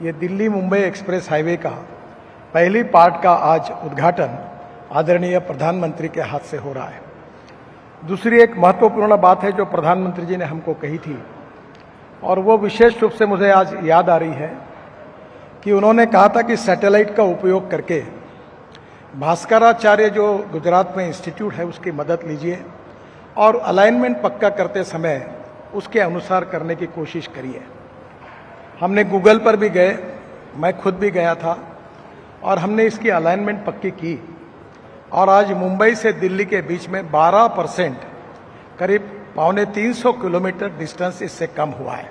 ये Delhi Mumbai express highway का पहली पार्ट का आज उद्घाटन आदरणीय प्रधानमंत्री के हाथ से हो रहा है। दूसरी एक महत्वपूर्ण बात है जो प्रधानमंत्री जी ने हमको कही थी और वो विशेष रूप से मुझे आज याद आ रही है कि उन्होंने कहा था कि सैटेलाइट का उपयोग करके भास्कराचार्य जो गुजरात में इंस्टीट्यूट है उसकी मदद लीजिए और अलाइनमेंट पक्का करते समय उसके अनुसार करने की कोशिश करिए। हमने गूगल पर भी गए, मैं खुद भी गया था और हमने इसकी अलाइनमेंट पक्की की और आज मुंबई से दिल्ली के बीच में 12% करीब 250 किलोमीटर डिस्टेंस इससे कम हुआ है।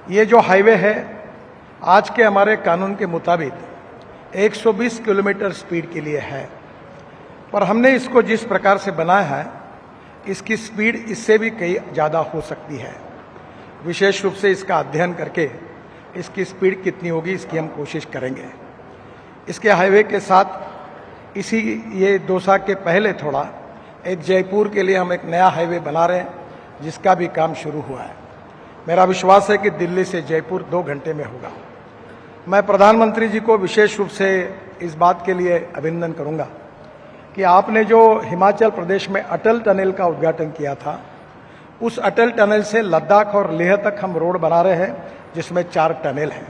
ये जो हाईवे है आज के हमारे कानून के मुताबिक 120 किलोमीटर स्पीड के लिए है, पर हमने इसको जिस प्रकार से बनाया है इसकी स्पीड इससे भी कई ज़्यादा हो सकती है। विशेष रूप से इसका अध्ययन करके इसकी स्पीड कितनी होगी इसकी हम कोशिश करेंगे। इसके हाईवे के साथ इसी ये दौसा के पहले थोड़ा एक जयपुर के लिए हम एक नया हाईवे बना रहे हैं जिसका भी काम शुरू हुआ है। मेरा विश्वास है कि दिल्ली से जयपुर 2 घंटे में होगा। मैं प्रधानमंत्री जी को विशेष रूप से इस बात के लिए अभिनंदन करूंगा कि आपने जो हिमाचल प्रदेश में अटल टनल का उद्घाटन किया था, उस अटल टनल से लद्दाख और लेह तक हम रोड बना रहे हैं जिसमें 4 टनल हैं।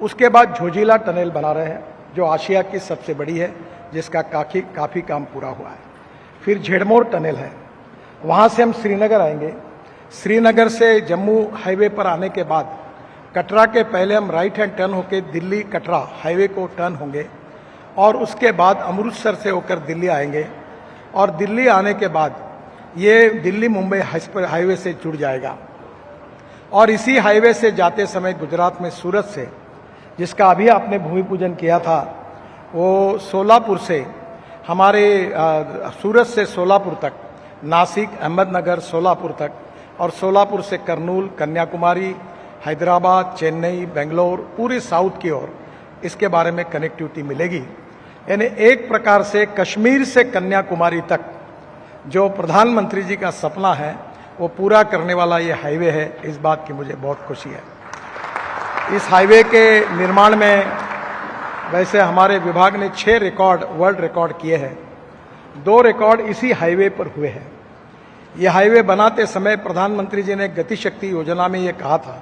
उसके बाद झोजिला टनल बना रहे हैं जो आशिया की सबसे बड़ी है जिसका काफ़ी काम पूरा हुआ है। फिर झेड़मोर टनल है, वहाँ से हम श्रीनगर आएंगे। श्रीनगर से जम्मू हाईवे पर आने के बाद कटरा के पहले हम राइट हैंड टर्न होकर दिल्ली कटरा हाईवे को टर्न होंगे और उसके बाद अमृतसर से होकर दिल्ली आएंगे और दिल्ली आने के बाद ये दिल्ली मुंबई हाईवे से जुड़ जाएगा और इसी हाईवे से जाते समय गुजरात में सूरत से, जिसका अभी आपने भूमि पूजन किया था, वो सोलापुर से हमारे सूरत से सोलापुर तक, नासिक, अहमदनगर, सोलापुर तक और सोलापुर से कर्नूल, कन्याकुमारी, हैदराबाद, चेन्नई, बेंगलोर, पूरे साउथ की ओर इसके बारे में कनेक्टिविटी मिलेगी। यानी एक प्रकार से कश्मीर से कन्याकुमारी तक जो प्रधानमंत्री जी का सपना है वो पूरा करने वाला ये हाईवे है। इस बात की मुझे बहुत खुशी है। इस हाईवे के निर्माण में वैसे हमारे विभाग ने 6 रिकॉर्ड, वर्ल्ड रिकॉर्ड किए हैं। 2 रिकॉर्ड इसी हाईवे पर हुए हैं। ये हाईवे बनाते समय प्रधानमंत्री जी ने गति शक्ति योजना में ये कहा था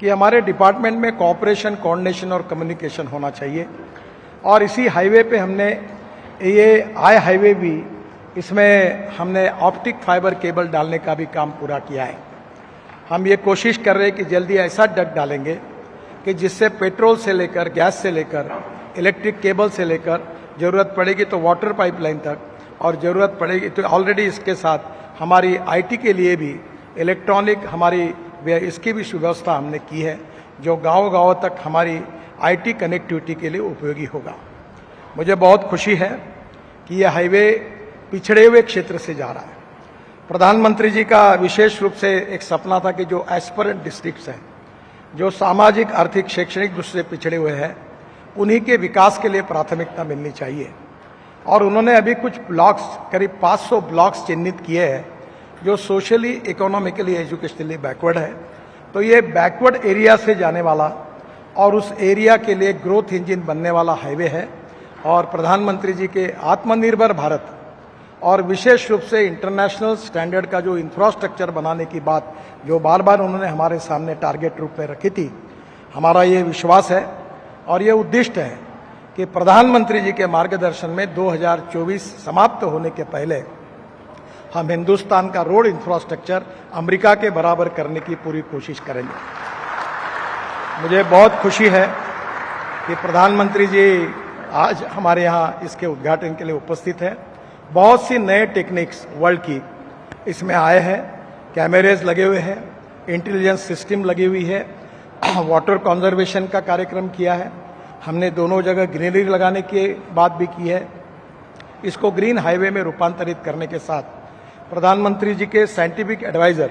कि हमारे डिपार्टमेंट में कोऑपरेशन, कोऑर्डिनेशन और कम्युनिकेशन होना चाहिए और इसी हाईवे पे हमने ये हाईवे भी, इसमें हमने ऑप्टिक फाइबर केबल डालने का भी काम पूरा किया है। हम ये कोशिश कर रहे हैं कि जल्दी ऐसा डक डालेंगे कि जिससे पेट्रोल से लेकर, गैस से लेकर, इलेक्ट्रिक केबल से लेकर, ज़रूरत पड़ेगी तो वाटर पाइपलाइन तक और ज़रूरत पड़ेगी तो ऑलरेडी इसके साथ हमारी आईटी के लिए भी इलेक्ट्रॉनिक हमारी इसकी भी सुव्यवस्था हमने की है जो गाँव-गाँव तक हमारी आईटी कनेक्टिविटी के लिए उपयोगी होगा। मुझे बहुत खुशी है कि यह हाईवे पिछड़े हुए क्षेत्र से जा रहा है। प्रधानमंत्री जी का विशेष रूप से एक सपना था कि जो एस्पिरेंट डिस्ट्रिक्ट्स हैं, जो सामाजिक, आर्थिक, शैक्षणिक दृष्टि से पिछड़े हुए हैं, उन्हीं के विकास के लिए प्राथमिकता मिलनी चाहिए और उन्होंने अभी कुछ ब्लॉक्स, करीब 500 ब्लॉक्स चिन्हित किए हैं जो सोशली, इकोनॉमिकली, एजुकेशनली बैकवर्ड है। तो ये बैकवर्ड एरिया से जाने वाला और उस एरिया के लिए ग्रोथ इंजन बनने वाला हाईवे है और प्रधानमंत्री जी के आत्मनिर्भर भारत और विशेष रूप से इंटरनेशनल स्टैंडर्ड का जो इंफ्रास्ट्रक्चर बनाने की बात जो बार बार उन्होंने हमारे सामने टारगेट रूप में रखी थी, हमारा ये विश्वास है और ये उद्दिष्ट है कि प्रधानमंत्री जी के मार्गदर्शन में 2024 समाप्त होने के पहले हम हिंदुस्तान का रोड इंफ्रास्ट्रक्चर अमेरिका के बराबर करने की पूरी कोशिश करेंगे। मुझे बहुत खुशी है कि प्रधानमंत्री जी आज हमारे यहाँ इसके उद्घाटन के लिए उपस्थित है। बहुत सी नए टेक्निक्स वर्ल्ड की इसमें आए हैं, कैमरेज लगे हुए हैं, इंटेलिजेंस सिस्टम लगी हुई है, वाटर कंजर्वेशन का कार्यक्रम किया है। हमने दोनों जगह ग्रीनरी लगाने की बात भी की है। इसको ग्रीन हाईवे में रूपांतरित करने के साथ प्रधानमंत्री जी के साइंटिफिक एडवाइजर,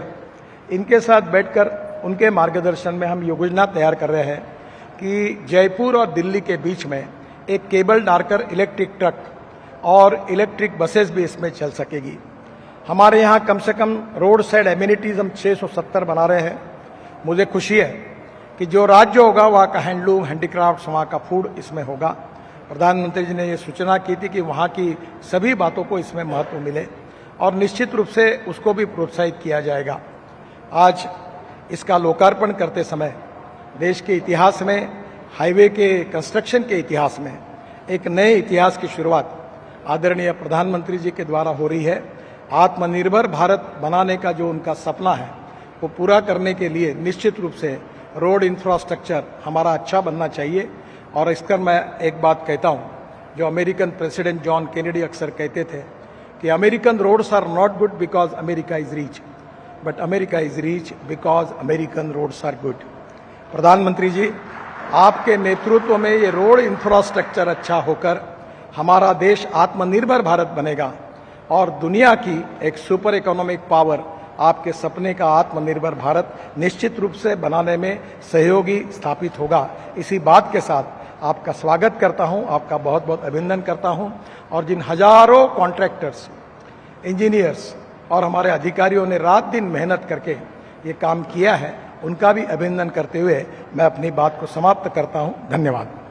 इनके साथ बैठकर उनके मार्गदर्शन में हम योजना तैयार कर रहे हैं कि जयपुर और दिल्ली के बीच में एक केबल डालकर इलेक्ट्रिक ट्रक और इलेक्ट्रिक बसेस भी इसमें चल सकेगी। हमारे यहाँ कम से कम रोड साइड एमिनिटीज़ हम 670 बना रहे हैं। मुझे खुशी है कि जो राज्य होगा वहाँ का हैंडलूम, हैंडीक्राफ्ट्स, वहाँ का फूड इसमें होगा। प्रधानमंत्री जी ने ये सूचना की थी कि वहाँ की सभी बातों को इसमें महत्व मिले और निश्चित रूप से उसको भी प्रोत्साहित किया जाएगा। आज इसका लोकार्पण करते समय देश के इतिहास में, हाईवे के कंस्ट्रक्शन के इतिहास में एक नए इतिहास की शुरुआत आदरणीय प्रधानमंत्री जी के द्वारा हो रही है। आत्मनिर्भर भारत बनाने का जो उनका सपना है वो पूरा करने के लिए निश्चित रूप से रोड इंफ्रास्ट्रक्चर हमारा अच्छा बनना चाहिए। और इस पर मैं एक बात कहता हूँ, जो अमेरिकन प्रेसिडेंट जॉन केनेडी अक्सर कहते थे कि American roads are not good because America is rich, but America is rich because American roads are good. प्रधानमंत्री जी, आपके नेतृत्व में ये रोड इंफ्रास्ट्रक्चर अच्छा होकर हमारा देश आत्मनिर्भर भारत बनेगा और दुनिया की एक सुपर इकोनॉमिक पावर आपके सपने का आत्मनिर्भर भारत निश्चित रूप से बनाने में सहयोगी स्थापित होगा। इसी बात के साथ आपका स्वागत करता हूं, आपका बहुत बहुत अभिनंदन करता हूं और जिन हजारों कॉन्ट्रैक्टर्स, इंजीनियर्स और हमारे अधिकारियों ने रात दिन मेहनत करके ये काम किया है, उनका भी अभिनंदन करते हुए मैं अपनी बात को समाप्त करता हूं। धन्यवाद।